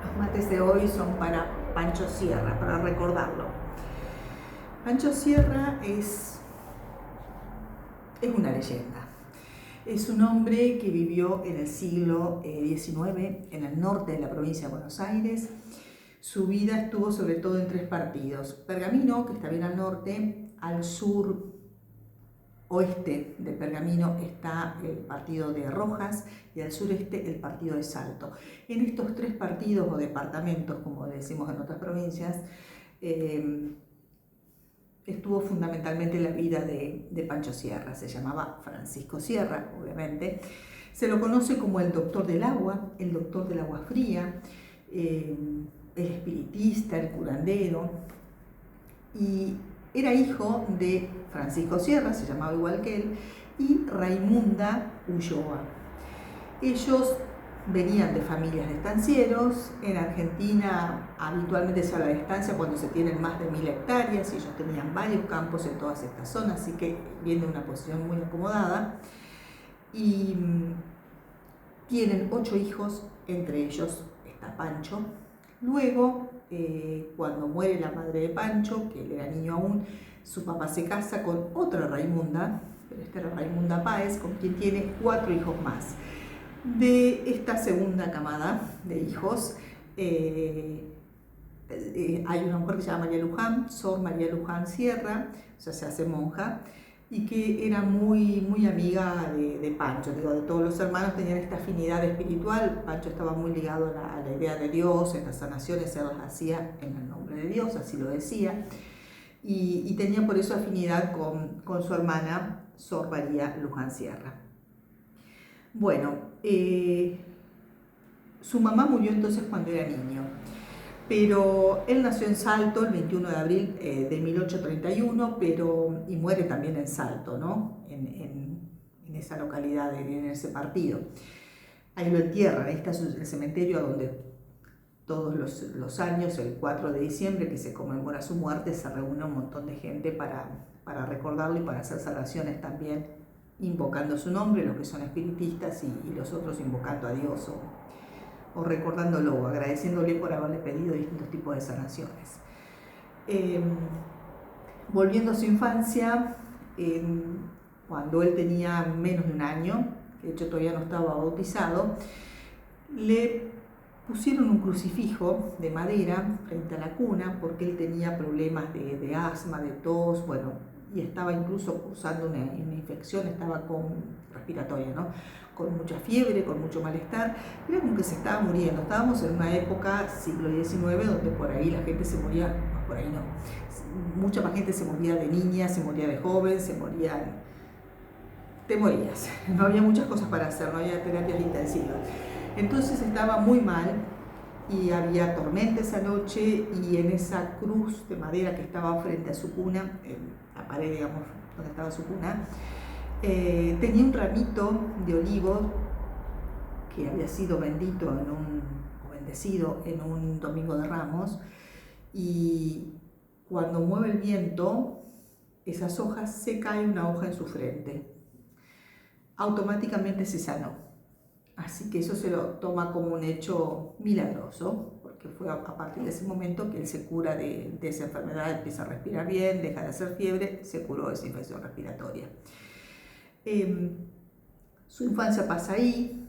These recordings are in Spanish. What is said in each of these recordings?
Los mates de hoy son para Pancho Sierra, para recordarlo. Pancho Sierra es una leyenda. Es un hombre que vivió en el siglo XIX en el norte de la provincia de Buenos Aires. Su vida estuvo sobre todo en tres partidos. Pergamino, que está bien al norte, al sur oeste de Pergamino está el partido de Rojas y al sureste el partido de Salto. En estos tres partidos o departamentos, como decimos en otras provincias, estuvo fundamentalmente la vida de Pancho Sierra. Se llamaba Francisco Sierra, obviamente. Se lo conoce como el doctor del agua fría, el espiritista, el curandero, y era hijo de Francisco Sierra, se llamaba igual que él, y Raimunda Ulloa. Ellos venían de familias de estancieros. En Argentina habitualmente se habla de estancia cuando se tienen más de 1000 hectáreas, y ellos tenían varios campos en todas estas zonas, así que vienen de una posición muy acomodada. Y tienen 8 hijos, entre ellos está Pancho. Luego, cuando muere la madre de Pancho, que él era niño aún, su papá se casa con otra Raimunda, pero esta era Raimunda Páez, con quien tiene 4 hijos más. De esta segunda camada de hijos, hay una mujer que se llama María Luján, Sor María Luján Sierra, o sea, se hace monja, y que era muy amiga de Pancho. Digo, de todos los hermanos tenían esta afinidad espiritual. Pancho estaba muy ligado a la idea de Dios. En las sanaciones él las hacía en el nombre de Dios, así lo decía, y tenía por eso afinidad con su hermana Sor María Luján Sierra. Bueno, su mamá murió entonces cuando era niño, pero él nació en Salto el 21 de abril de 1831, y muere también en Salto, ¿no? En esa localidad, en ese partido. Ahí lo entierran. Ahí está el cementerio donde todos los años, el 4 de diciembre, que se conmemora su muerte, se reúne un montón de gente para recordarlo y para hacer sanaciones también, invocando su nombre, los que son espiritistas, y los otros invocando a Dios o recordándolo, agradeciéndole por haberle pedido distintos tipos de sanaciones. Volviendo a su infancia, cuando él tenía menos de un año, de hecho todavía no estaba bautizado, le pusieron un crucifijo de madera frente a la cuna porque él tenía problemas de asma, de tos, bueno, y estaba incluso cursando una infección, estaba respiratoria, ¿no? Con mucha fiebre, con mucho malestar. Era como que se estaba muriendo. Estábamos en una época, siglo XIX, donde por ahí la gente se moría, no, por ahí no, mucha más gente se moría de niña, se moría de joven, te morías. No había muchas cosas para hacer, no había terapias intensivas. Entonces estaba muy mal y había tormenta esa noche, y en esa cruz de madera que estaba frente a su cuna, en la pared, digamos, donde estaba su cuna, tenía un ramito de olivo que había sido bendecido en un domingo de Ramos, y cuando mueve el viento, esas hojas, se cae una hoja en su frente. Automáticamente se sanó. Así que eso se lo toma como un hecho milagroso, porque fue a partir de ese momento que él se cura de esa enfermedad, empieza a respirar bien, deja de hacer fiebre, se curó de esa infección respiratoria. Su infancia pasa ahí,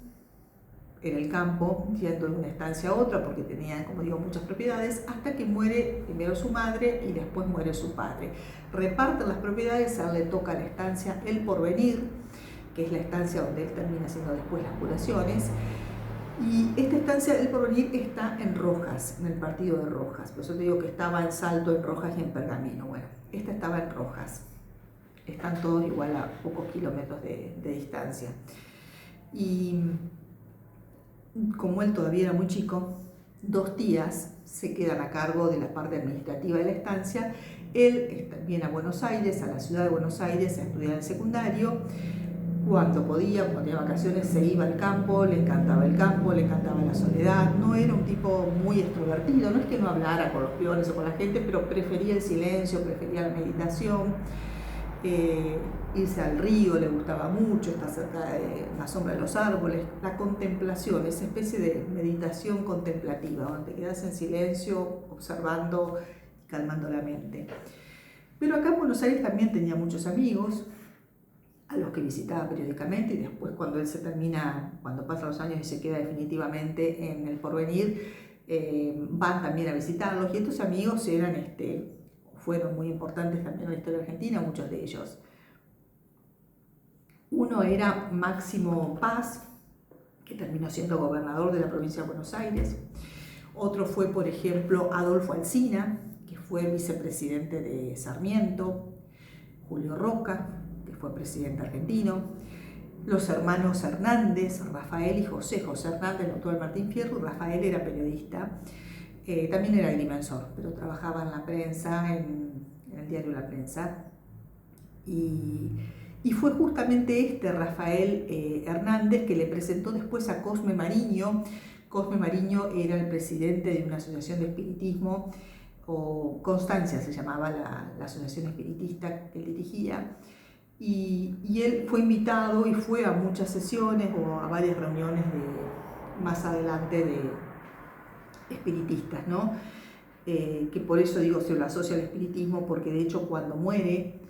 en el campo, yendo de una estancia a otra, porque tenía, como digo, muchas propiedades, hasta que muere primero su madre y después muere su padre. Reparten las propiedades, a él le toca la estancia El Porvenir, que es la estancia donde él termina haciendo después las curaciones. Y esta estancia El Porvenir está en Rojas, en el partido de Rojas. Por eso te digo que estaba en Salto, en Rojas y en Pergamino. Bueno, esta estaba en Rojas. Están todos igual a pocos kilómetros de distancia. Y como él todavía era muy chico, 2 tías se quedan a cargo de la parte administrativa de la estancia. Él viene a Buenos Aires, a la ciudad de Buenos Aires, a estudiar el secundario. Cuando podía, cuando tenía vacaciones, se iba al campo, le encantaba el campo, le encantaba la soledad. No era un tipo muy extrovertido, no es que no hablara con los peones o con la gente, pero prefería el silencio, prefería la meditación. irse al río le gustaba mucho, estar cerca de la sombra de los árboles, la contemplación, esa especie de meditación contemplativa, donde te quedas en silencio, observando y calmando la mente. Pero acá en Buenos Aires también tenía muchos amigos, a los que visitaba periódicamente, y después cuando él se termina, cuando pasan los años y se queda definitivamente en El Porvenir, van también a visitarlos, y estos amigos fueron muy importantes también en la historia argentina, muchos de ellos. Uno era Máximo Paz, que terminó siendo gobernador de la provincia de Buenos Aires. Otro fue, por ejemplo, Adolfo Alsina, que fue vicepresidente de Sarmiento. Julio Roca, que fue presidente argentino. Los hermanos Hernández, Rafael y José. José Hernández, doctor de Martín Fierro, Rafael era periodista. También era agrimensor, pero trabajaba en la prensa, en el diario La Prensa. Y fue justamente Rafael Hernández, que le presentó después a Cosme Mariño. Cosme Mariño era el presidente de una asociación de espiritismo, o Constancia se llamaba la asociación espiritista que él dirigía. Y él fue invitado y fue a muchas sesiones o a varias reuniones más adelante de espiritistas, ¿no? Que por eso digo se lo asocia al espiritismo, porque de hecho cuando muere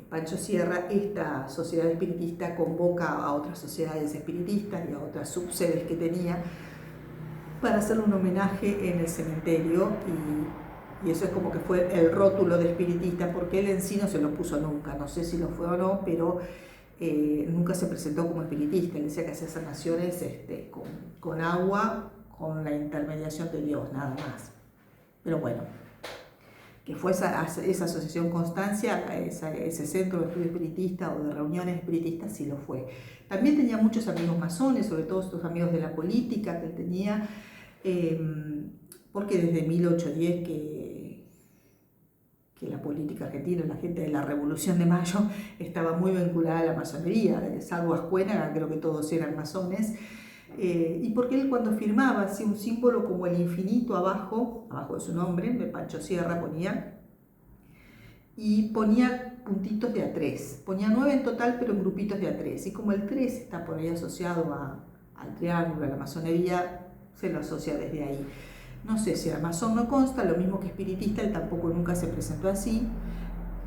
Pancho Sierra, esta sociedad espiritista convoca a otras sociedades espiritistas y a otras subsedes que tenía para hacerle un homenaje en el cementerio, y eso es como que fue el rótulo de espiritista, porque él en sí no se lo puso nunca, no sé si lo fue o no, pero nunca se presentó como espiritista. Él decía que hacía sanaciones con agua, con la intermediación de Dios, nada más. Pero bueno, que fue esa asociación Constancia, ese centro de estudio espiritista o de reuniones espiritistas, sí lo fue. También tenía muchos amigos masones, sobre todo estos amigos de la política que él tenía, porque desde 1810 que la política argentina, la gente de la Revolución de Mayo, estaba muy vinculada a la masonería, salvo Ascuénaga, creo que todos eran masones. Y porque él cuando firmaba hacía un símbolo como el infinito abajo de su nombre, de Pancho Sierra ponía, y ponía puntitos de A3, ponía 9 en total pero en grupitos de A3, y como el 3 está por ahí asociado al triángulo, a la masonería, se lo asocia desde ahí. No sé si era masón, no consta, lo mismo que espiritista, él tampoco nunca se presentó así,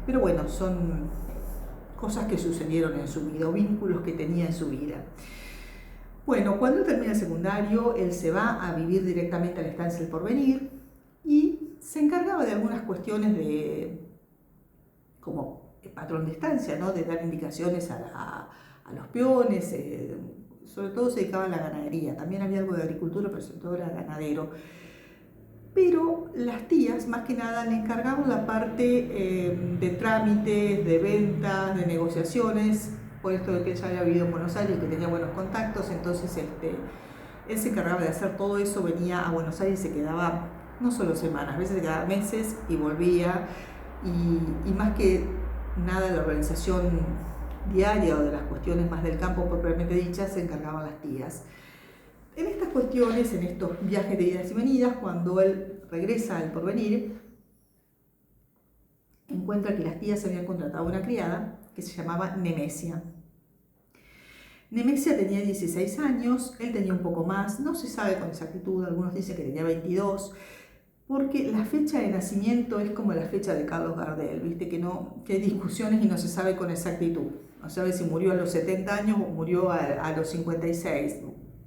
pero bueno, son cosas que sucedieron en su vida, o vínculos que tenía en su vida. Bueno, cuando él termina el secundario, él se va a vivir directamente a la estancia del Porvenir y se encargaba de algunas cuestiones como patrón de estancia, ¿no? De dar indicaciones a los peones, sobre todo se dedicaba a la ganadería, también había algo de agricultura, pero sobre todo era ganadero. Pero las tías, más que nada, le encargaban la parte de trámites, de ventas, de negociaciones, por esto de que él ya había vivido en Buenos Aires y que tenía buenos contactos. Entonces él se encargaba de hacer todo eso, venía a Buenos Aires y se quedaba no solo semanas, a veces se quedaba meses y volvía, y más que nada de la organización diaria o de las cuestiones más del campo propiamente dichas, se encargaban las tías. En estas cuestiones, en estos viajes de idas y venidas, cuando él regresa al Porvenir, encuentra que las tías habían contratado una criada que se llamaba Nemesia. Nemesia tenía 16 años, él tenía un poco más, no se sabe con exactitud, algunos dicen que tenía 22, porque la fecha de nacimiento es como la fecha de Carlos Gardel, viste que hay discusiones y no se sabe con exactitud. No se sabe si murió a los 70 años o murió a los 56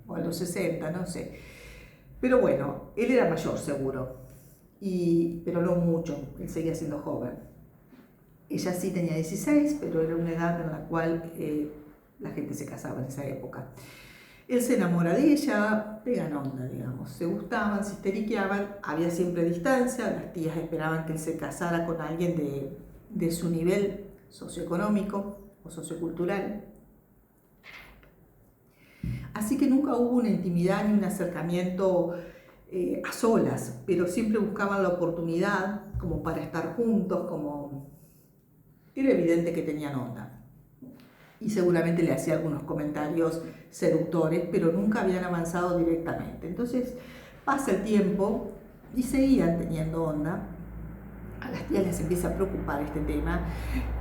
o a los 60, no sé. Pero bueno, él era mayor seguro, pero no mucho, él seguía siendo joven. Ella sí tenía 16, pero era una edad en la cual la gente se casaba en esa época. Él se enamora de ella, pegan onda, digamos, se gustaban, se histeriqueaban, había siempre distancia, las tías esperaban que él se casara con alguien de su nivel socioeconómico o sociocultural. Así que nunca hubo una intimidad ni un acercamiento a solas, pero siempre buscaban la oportunidad como para estar juntos, como era evidente que tenían onda. Y seguramente le hacía algunos comentarios seductores, pero nunca habían avanzado directamente. Entonces pasa el tiempo y seguían teniendo onda, A las tías les empieza a preocupar este tema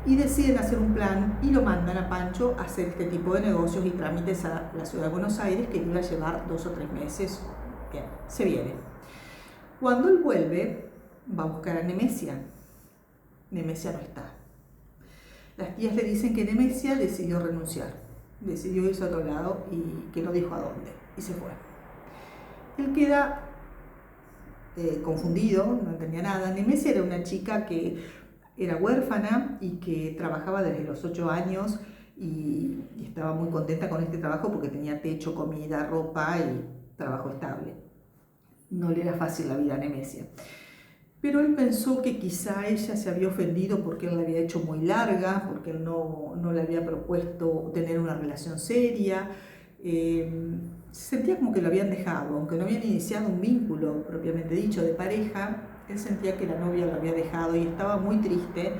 y deciden hacer un plan y lo mandan a Pancho a hacer este tipo de negocios y trámites a la ciudad de Buenos Aires, que le iba a llevar 2 o 3 meses. Bien, se viene. Cuando él vuelve, va a buscar a Nemesia. Nemesia no está. Las tías le dicen que Nemesia decidió renunciar, decidió irse a otro lado y que no dijo a dónde, y se fue. Él queda confundido, no entendía nada. Nemesia era una chica que era huérfana y que trabajaba desde los 8 años y estaba muy contenta con este trabajo porque tenía techo, comida, ropa y trabajo estable. No le era fácil la vida a Nemesia. Pero él pensó que quizá ella se había ofendido porque él la había hecho muy larga, porque él no le había propuesto tener una relación seria. Se sentía como que lo habían dejado, aunque no habían iniciado un vínculo propiamente dicho de pareja. Él sentía que la novia lo había dejado y estaba muy triste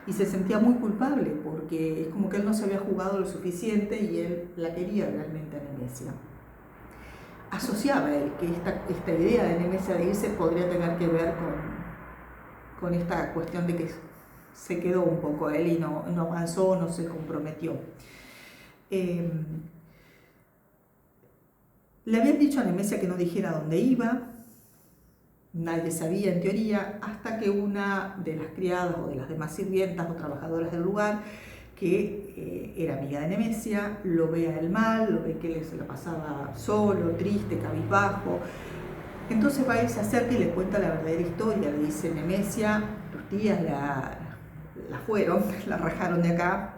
y se sentía muy culpable porque es como que él no se había jugado lo suficiente y él la quería realmente a Nemesia. Asociaba él que esta idea de Nemesia de irse podría tener que ver con esta cuestión de que se quedó un poco él y no avanzó, no se comprometió. Le habían dicho a Nemesia que no dijera dónde iba, nadie sabía en teoría, hasta que una de las criadas o de las demás sirvientas o trabajadoras del lugar, que era amiga de Nemesia, lo ve a él mal, lo ve que se lo pasaba solo, triste, cabizbajo. Entonces va y se acerca y le cuenta la verdadera historia. Le dice: Nemesia, tus tías la fueron, la rajaron de acá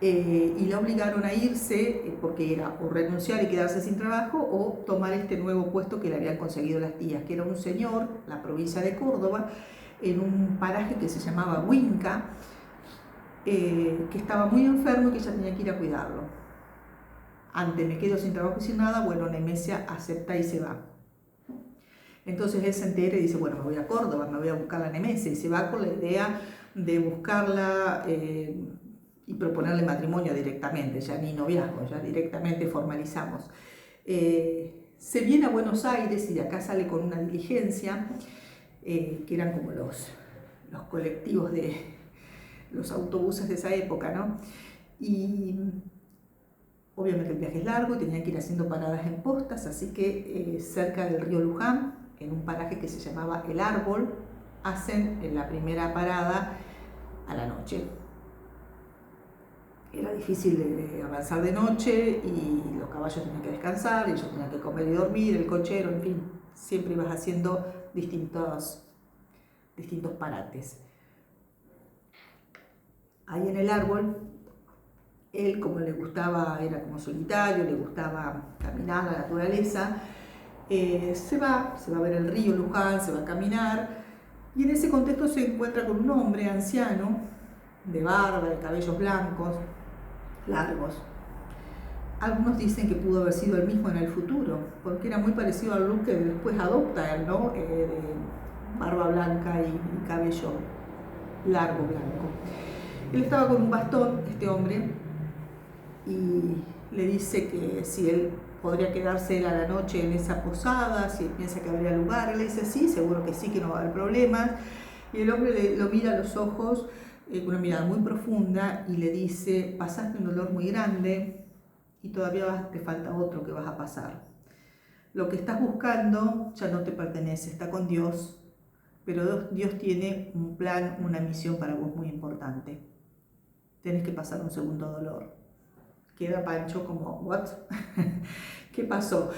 y la obligaron a irse porque era o renunciar y quedarse sin trabajo o tomar este nuevo puesto que le habían conseguido las tías, que era un señor, la provincia de Córdoba, en un paraje que se llamaba Huinca, que estaba muy enfermo y que ella tenía que ir a cuidarlo. Ante me quedo sin trabajo y sin nada, bueno, Nemesia acepta y se va. Entonces él se entera y dice: bueno, me voy a Córdoba, me voy a buscar a Nemesia, y se va con la idea de buscarla y proponerle matrimonio directamente, ya ni noviazgo, ya directamente formalizamos. Se viene a Buenos Aires y de acá sale con una diligencia, que eran como los colectivos de los autobuses de esa época, ¿no? Y obviamente el viaje es largo, tenían que ir haciendo paradas en postas, así que cerca del río Luján, en un paraje que se llamaba El Árbol, hacen la primera parada a la noche. Era difícil avanzar de noche y los caballos tenían que descansar, ellos tenían que comer y dormir, el cochero, en fin, siempre ibas haciendo distintos parates. Ahí en El Árbol, él, como le gustaba, era como solitario, le gustaba caminar la naturaleza, se va a ver el río Luján, se va a caminar, y en ese contexto se encuentra con un hombre anciano, de barba, de cabellos blancos, largos. Algunos dicen que pudo haber sido el mismo en el futuro, porque era muy parecido al look que después adopta él, ¿no? De barba blanca y cabello largo blanco. Él estaba con un bastón, este hombre, y le dice que si él podría quedarse él a la noche en esa posada, si él piensa que habría lugar. Él le dice: sí, seguro que sí, que no va a haber problemas. Y el hombre lo mira a los ojos con una mirada muy profunda y le dice: pasaste un dolor muy grande y todavía te falta otro que vas a pasar. Lo que estás buscando ya no te pertenece, está con Dios, pero Dios tiene un plan, una misión para vos muy importante. Tenés que pasar un segundo dolor. Queda Pancho como: ¿what? ¿Qué pasó?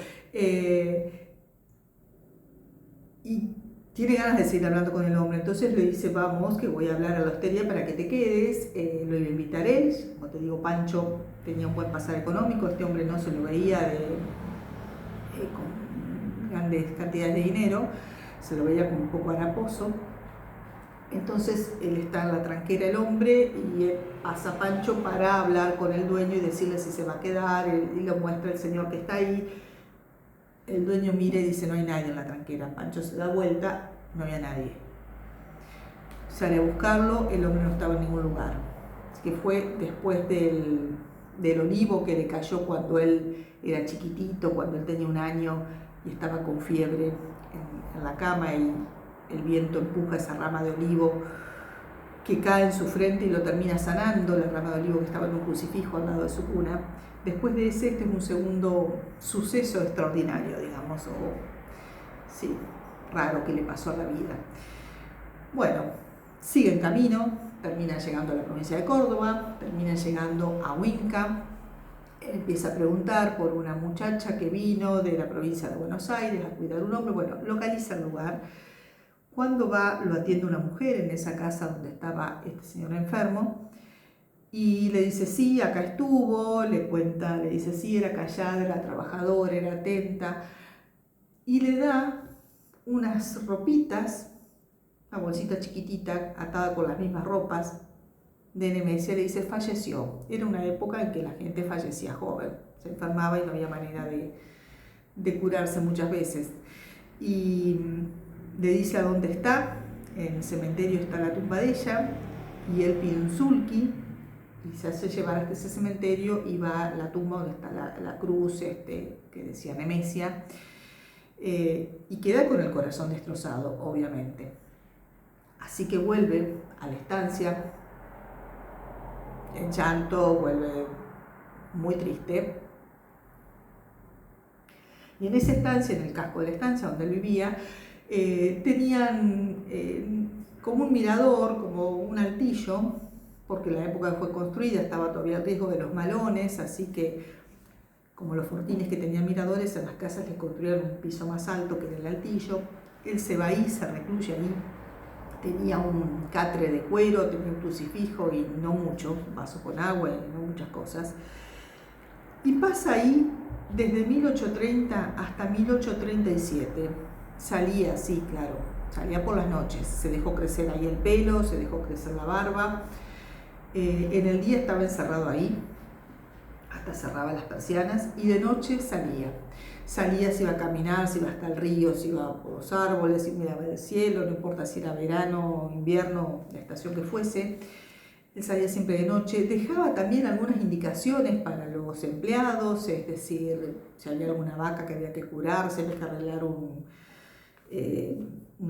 Y tiene ganas de seguir hablando con el hombre, entonces le dice: vamos, que voy a hablar a la hostería para que te quedes, lo iba a invitar él. Como te digo, Pancho tenía un buen pasar económico, este hombre no se lo veía con grandes cantidades de dinero, se lo veía como un poco haraposo. Entonces él está en la tranquera, el hombre, y él pasa a Pancho para hablar con el dueño y decirle si se va a quedar, y lo muestra el señor que está ahí. El dueño mira y dice: no hay nadie en la tranquera. Pancho se da vuelta, no había nadie. Sale a buscarlo, el hombre no estaba en ningún lugar. Así que fue después del olivo que le cayó cuando él era chiquitito, cuando él tenía 1 año y estaba con fiebre en la cama, y el viento empuja esa rama de olivo que cae en su frente y lo termina sanando, la rama de olivo que estaba en un crucifijo al lado de su cuna. Después de ese, este es un segundo suceso extraordinario, digamos, o sí, raro que le pasó a la vida. Bueno, sigue en camino, termina llegando a la provincia de Córdoba, termina llegando a Huinca. Él empieza a preguntar por una muchacha que vino de la provincia de Buenos Aires a cuidar a un hombre. Bueno, localiza el lugar. Cuando va, lo atiende una mujer en esa casa donde estaba este señor enfermo y le dice, sí, acá estuvo, le cuenta, le dice, sí, era callada, era trabajadora, era atenta, y le da unas ropitas, una bolsita chiquitita atada con las mismas ropas de Nemesia. Le dice, falleció. Era una época en que la gente fallecía joven, se enfermaba y no había manera de curarse muchas veces. Y le dice a dónde está. En el cementerio está la tumba de ella, y él pide un sulky y se hace llevar hasta ese cementerio y va a la tumba donde está la cruz que decía Nemesia, y queda con el corazón destrozado, obviamente. Así que vuelve a la estancia en llanto, vuelve muy triste. Y en esa estancia, en el casco de la estancia donde él vivía, tenían como un mirador, como un altillo, porque en la época que fue construida estaba todavía el riesgo de los malones, así que como los fortines que tenían miradores, en las casas les construyeron un piso más alto que en el altillo. Él se va ahí, se recluye ahí. Tenía un catre de cuero, tenía un crucifijo y no mucho, un vaso con agua y no muchas cosas. Y pasa ahí desde 1830 hasta 1837. Salía, sí, claro, salía por las noches. Se dejó crecer ahí el pelo, se dejó crecer la barba. En el día estaba encerrado ahí, hasta cerraba las persianas, y de noche salía. Salía, se iba a caminar, se iba hasta el río, se iba por los árboles, se miraba el cielo, no importa si era verano, invierno, la estación que fuese. Él salía siempre de noche. Dejaba también algunas indicaciones para los empleados, es decir, si había alguna vaca que había que curar, si había que arreglar un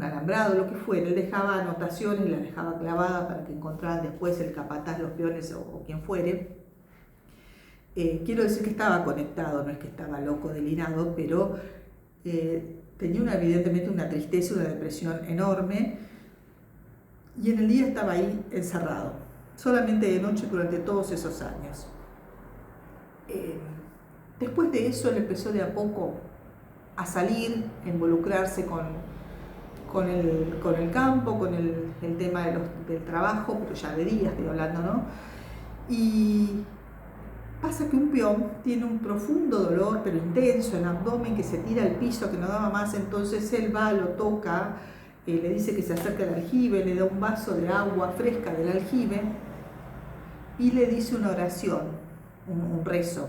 alambrado, lo que fuera. Él dejaba anotaciones, las dejaba clavadas para que encontraran después el capataz, los peones o quien fuere. Quiero decir que estaba conectado, no es que estaba loco, delirado, pero tenía evidentemente una tristeza, una depresión enorme, y en el día estaba ahí encerrado, solamente de noche durante todos esos años. Después de eso él empezó de a poco a salir, a involucrarse con el campo, con el tema del trabajo, pero ya de día estoy hablando, ¿no? Y pasa que un peón tiene un profundo dolor, pero intenso, en el abdomen, que se tira al piso, que no daba más. Entonces él va, lo toca, le dice que se acerque al aljibe, le da un vaso de agua fresca del aljibe y le dice una oración, un rezo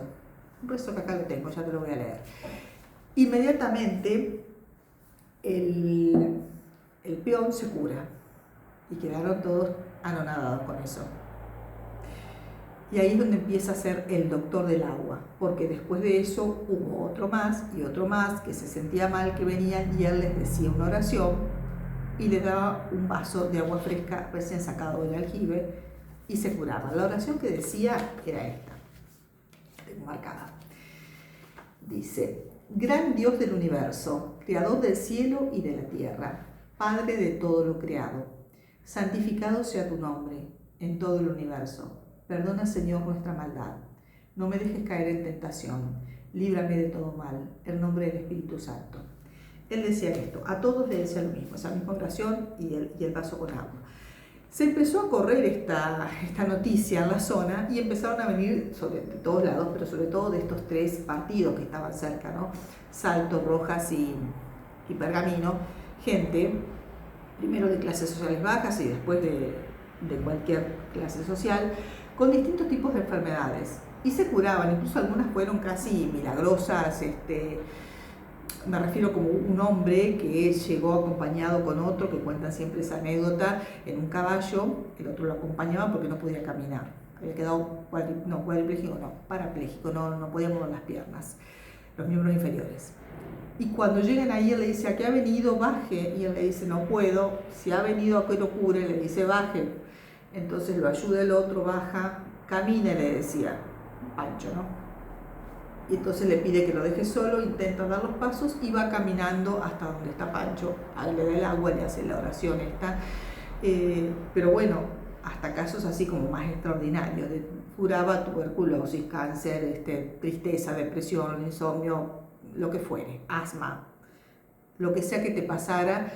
que acá lo tengo, ya te lo voy a leer. Inmediatamente el peón se cura y quedaron todos anonadados con eso. Y ahí es donde empieza a ser el doctor del agua, porque después de eso hubo otro más y otro más que se sentía mal, que venían y él les decía una oración y les daba un vaso de agua fresca recién sacado del aljibe y se curaba. La oración que decía era esta, tengo marcada. Dice: gran Dios del universo, creador del cielo y de la tierra, Padre de todo lo creado, santificado sea tu nombre en todo el universo. Perdona, Señor, nuestra maldad. No me dejes caer en tentación. Líbrame de todo mal. En nombre del Espíritu Santo. Él decía esto. A todos le decía lo mismo, esa misma oración y el vaso con agua. Se empezó a correr esta noticia en la zona y empezaron a venir de todos lados, pero sobre todo de estos tres partidos que estaban cerca, ¿no? Salto, Rojas y Pergamino. Gente, primero de clases sociales bajas y después de cualquier clase social, con distintos tipos de enfermedades, y se curaban. Incluso algunas fueron casi milagrosas. Me refiero como un hombre que llegó acompañado con otro, que cuentan siempre esa anécdota, en un caballo, el otro lo acompañaba porque no podía caminar, había quedado parapléjico, no podía mover las piernas. los miembros inferiores. Y cuando llegan ahí, él le dice: ¿a qué ha venido? Baje. Y él le dice: no puedo. Si ha venido a que lo cure, le dice: baje. Entonces lo ayuda el otro, baja, camine, le decía Pancho, ¿no? Y entonces le pide que lo deje solo, intenta dar los pasos y va caminando hasta donde está Pancho. Le da el agua, le hace la oración esta. Pero bueno, hasta casos así como más extraordinarios. Curaba tuberculosis, cáncer, tristeza, depresión, insomnio, lo que fuere, asma, lo que sea que te pasara,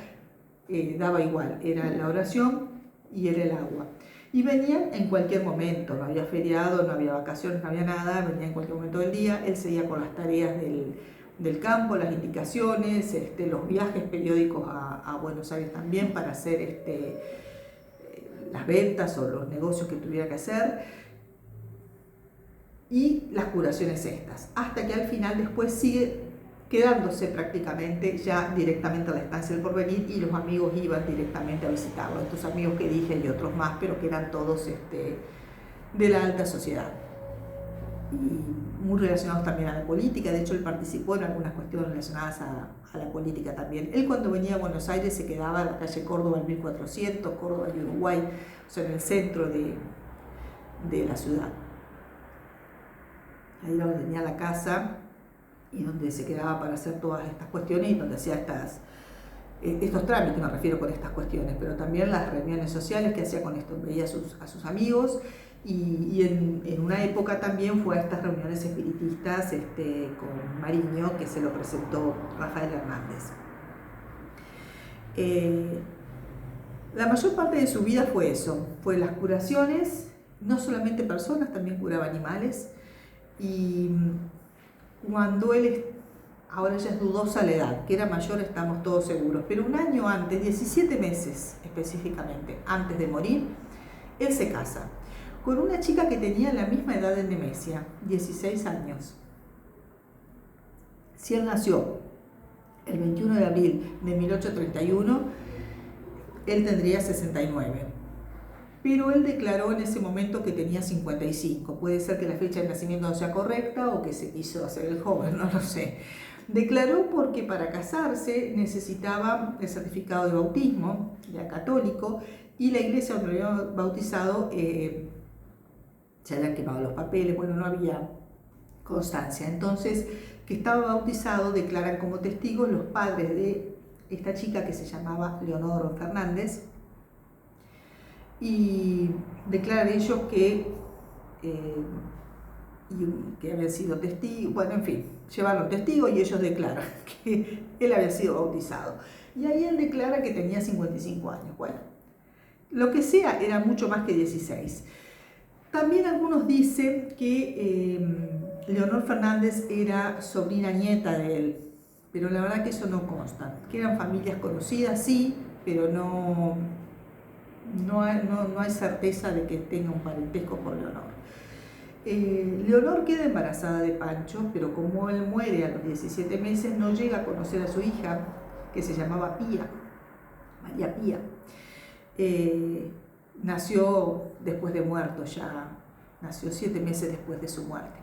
daba igual, era la oración y era el agua. Y venían en cualquier momento, no había feriado, no había vacaciones, no había nada, venía en cualquier momento del día. Él seguía con las tareas del campo, las indicaciones, los viajes periódicos a Buenos Aires también para hacer las ventas o los negocios que tuviera que hacer. Y las curaciones estas, hasta que al final después sigue quedándose prácticamente ya directamente a la estancia del Porvenir, y los amigos iban directamente a visitarlo, estos amigos que dije y otros más, pero que eran todos de la alta sociedad y muy relacionados también a la política. De hecho, él participó en algunas cuestiones relacionadas a la política también. Él, cuando venía a Buenos Aires, se quedaba en la calle Córdoba, en 1400, Córdoba y Uruguay, o sea, en el centro de la ciudad. Ahí era donde tenía la casa y donde se quedaba para hacer todas estas cuestiones y donde hacía estos trámites, me refiero, con estas cuestiones, pero también las reuniones sociales que hacía con esto. Veía a sus amigos y en una época también fue a estas reuniones espiritistas con Mariño, que se lo presentó Rafael Hernández. La mayor parte de su vida fue eso, fue las curaciones, no solamente personas, también curaba animales. Y cuando él, ahora ya es dudosa la edad, que era mayor, estamos todos seguros, pero un año antes, 17 meses específicamente, antes de morir, él se casa con una chica que tenía la misma edad de Nemesia, 16 años. Si él nació el 21 de abril de 1831, él tendría 69. Pero él declaró en ese momento que tenía 55. Puede ser que la fecha de nacimiento no sea correcta o que se quiso hacer el joven, no lo sé. Declaró porque para casarse necesitaba el certificado de bautismo, ya católico, y la iglesia donde lo había bautizado se habían quemado los papeles, bueno, no había constancia. Entonces, que estaba bautizado, declaran como testigos los padres de esta chica que se llamaba Leonor Fernández, y declaran ellos que habían sido testigos, bueno, en fin, llevaron testigos y ellos declaran que él había sido bautizado. Y ahí él declara que tenía 55 años. Bueno, lo que sea, era mucho más que 16. También algunos dicen que Leonor Fernández era sobrina nieta de él, pero la verdad que eso no consta. Que eran familias conocidas, sí, pero no hay certeza de que tenga un parentesco con Leonor. Leonor queda embarazada de Pancho, pero como él muere a los 17 meses, no llega a conocer a su hija, que se llamaba Pía, María Pía. Nació después de muerto, ya nació 7 meses después de su muerte.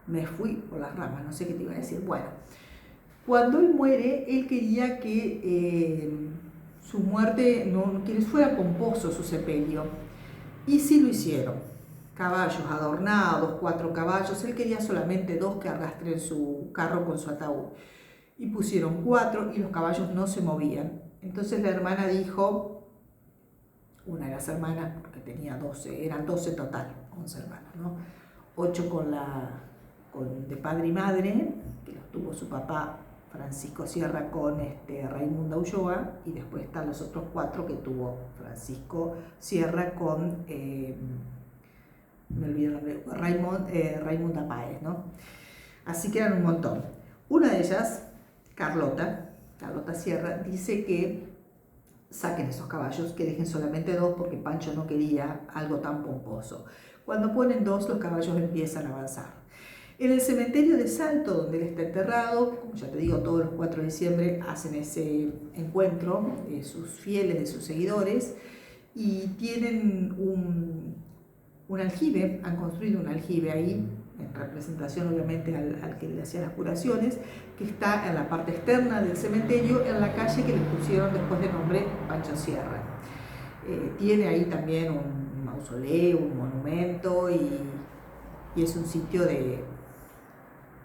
Me fui por las ramas, no sé qué te iba a decir. Bueno, cuando él muere, él quería que su muerte que les fuera pomposo su sepelio, y sí lo hicieron. Caballos adornados, 4 caballos, él quería solamente 2 que arrastren su carro con su ataúd, y pusieron 4 y los caballos no se movían. Entonces la hermana dijo, una de las hermanas, porque tenía 12, eran 12 total, 11 hermanos, ¿no? 8 de padre y madre, que los tuvo su papá Francisco Sierra con Raimunda Ulloa, y después están los otros 4 que tuvo Francisco Sierra con, me olvidé el nombre, Raimunda Páez, ¿no? Así que eran un montón. Una de ellas, Carlota Sierra, dice que saquen esos caballos, que dejen solamente 2 porque Pancho no quería algo tan pomposo. Cuando ponen 2, los caballos empiezan a avanzar. En el cementerio de Salto, donde él está enterrado, como ya te digo, todos los 4 de diciembre hacen ese encuentro de sus fieles, de sus seguidores, y tienen un aljibe, han construido un aljibe ahí, en representación obviamente al que le hacía las curaciones, que está en la parte externa del cementerio, en la calle que le pusieron después de nombre Pancho Sierra. Tiene ahí también un mausoleo, un monumento y es un sitio de,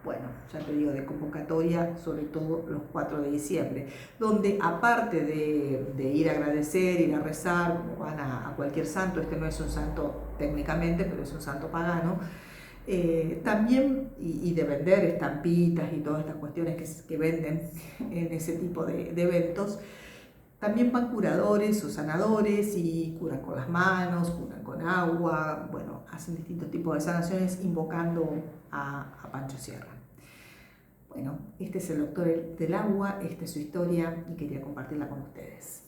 bueno, ya te digo, de convocatoria, sobre todo los 4 de diciembre, donde aparte de ir a agradecer, ir a rezar, como van a cualquier santo, este no es un santo técnicamente, pero es un santo pagano, también, y de vender estampitas y todas estas cuestiones que venden en ese tipo de eventos, también van curadores o sanadores y curan con las manos, curan con agua, bueno, hacen distintos tipos de sanaciones invocando a Pancho Sierra. Bueno, este es el doctor del agua, esta es su historia y quería compartirla con ustedes.